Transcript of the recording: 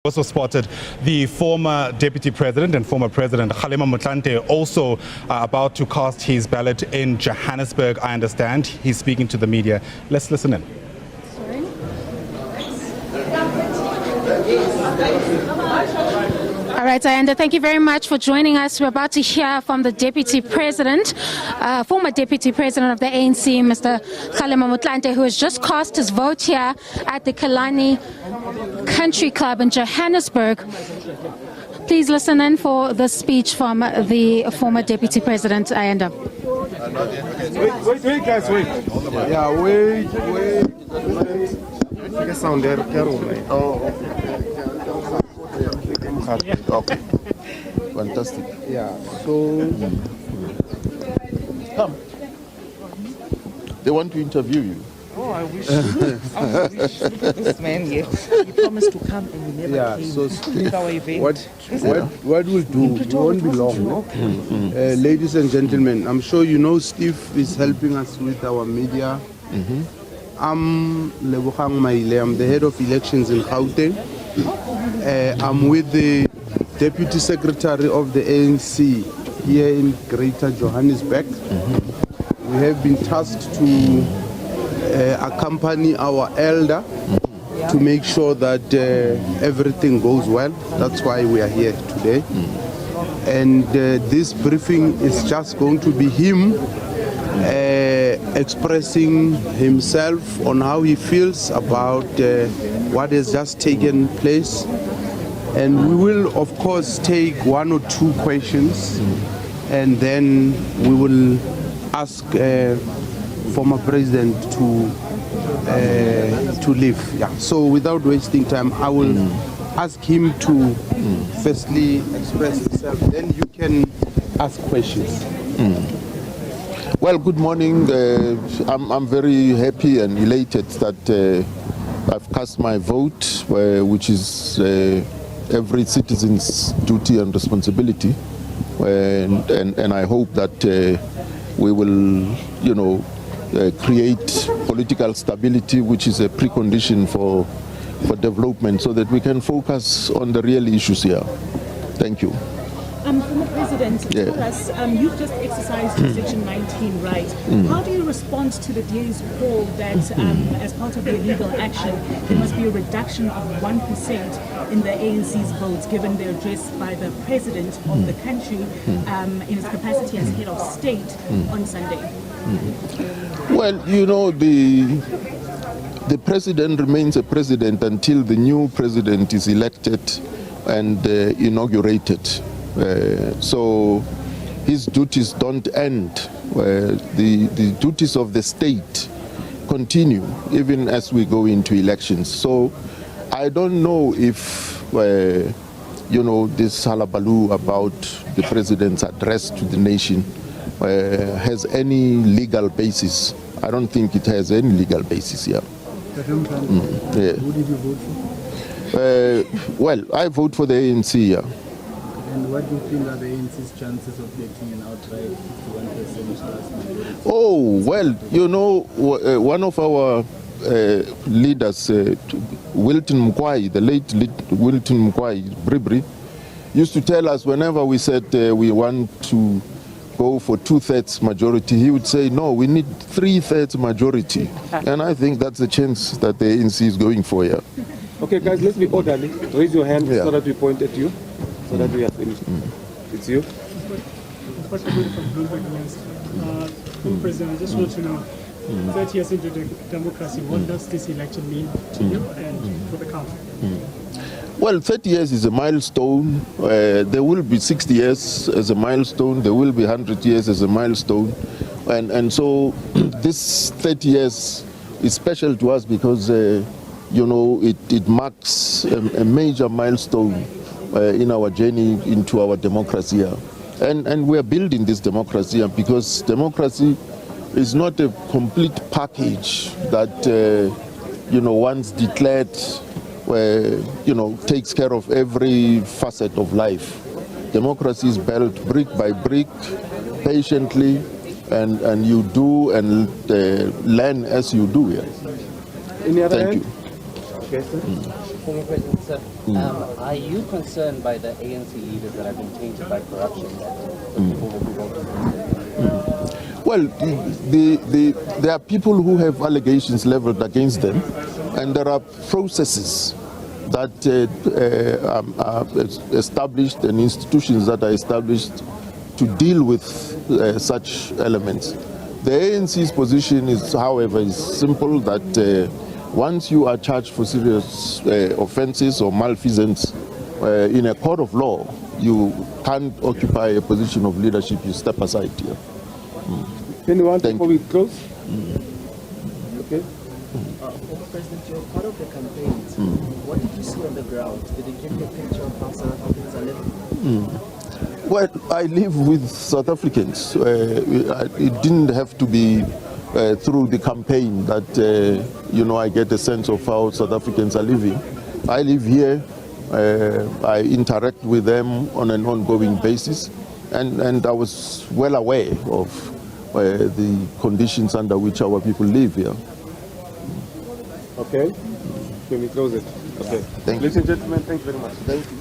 Also spotted the former Deputy President and former President Motlanthe also about to cast his ballot in Johannesburg, I understand. He's speaking to the media. Let's listen in. All right, Ayanda, thank you very much for joining us. We're about to hear from the Deputy President, former Deputy President of the ANC, Mr. Motlanthe, who has just cast his vote here at the Kalani Country Club in Johannesburg. Please listen in for the speech from the former Deputy President, Ayanda. Wait, guys, wait. Yeah, wait. Sound there, okay. Fantastic. Yeah, so come. They want to interview you. Oh, I wish. Look at this man here. He promised to come and he never came. So Look our event. what we'll do, it won't be long. Ladies and gentlemen, I'm sure you know Steve is helping us with our media. I'm Lebogang Maile. I'm the head of elections in Gauteng. I'm with the Deputy Secretary of the ANC here in Greater Johannesburg. We have been tasked to accompany our elder to make sure that everything goes well. That's why we are here today. And this briefing is just going to be him expressing himself on how he feels about what has just taken place. And we will, of course, take one or two questions, and then we will ask former president to leave. Yeah. So without wasting time, I will ask him to firstly express himself, then you can ask questions. Well, good morning. I'm very happy and elated that I've cast my vote, which is every citizen's duty and responsibility. And I hope that we will, create political stability, which is a precondition for development, so that we can focus on the real issues here. Thank you. Former President, tell us, you've just exercised your Section 19 right. How do you respond to the DA's call that as part of the illegal action, there must be a reduction of 1% in the ANC's votes, given the address by the President of the country in his capacity as head of state on Sunday? Well, the President remains a president until the new president is elected and inaugurated. So his duties don't end. The duties of the state continue even as we go into elections. So I don't know if, this hullabaloo about the president's address to the nation has any legal basis. I don't think it has any legal basis here. Who did you vote for? Well, I vote for the ANC here. And what do you think are the ANC's chances of getting an outright 51% last majority? Oh, well, one of our leaders, Wilton Mkwai, the late Wilton Mkwai, Bribri, used to tell us whenever we said we want to go for 2/3 majority, he would say, no, we need 3/3 majority. And I think that's the chance that the ANC is going for here. Okay, guys, let's be orderly. Raise your hand so that we point at you, so that we are finished. It's you. Former President, I just want to know, 30 years into democracy, what does this election mean to you and for the country? Well, 30 years is a milestone. There will be 60 years as a milestone. There will be 100 years as a milestone. And so this 30 years is special to us because, it marks a major milestone in our journey into our democracy. And we are building this democracy because democracy is not a complete package that, once declared, takes care of every facet of life. Democracy is built brick by brick, patiently, and you do and learn as you do. Any other Thank hand? you. Okay, sir. Former President, sir, are you concerned by the ANC leaders that have been tainted by corruption that the people will be voting for? Well, there are people who have allegations leveled against them, and there are processes that are established and institutions that are established to deal with such elements. The ANC's position is, however, is simple, that once you are charged for serious offenses or malfeasance in a court of law, you can't occupy a position of leadership, you step aside here. Anyone before we close? Okay. Former President, you're part of the campaigns. What did you see on the ground? Did it give you a picture of how South Africans are living? Well, I live with South Africans. It didn't have to be through the campaign that, I get a sense of how South Africans are living. I live here. I interact with them on an ongoing basis. And I was well aware of the conditions under which our people live here. Okay. Can we close it? Okay. Thank you. Ladies and gentlemen, thank you very much. Thank you.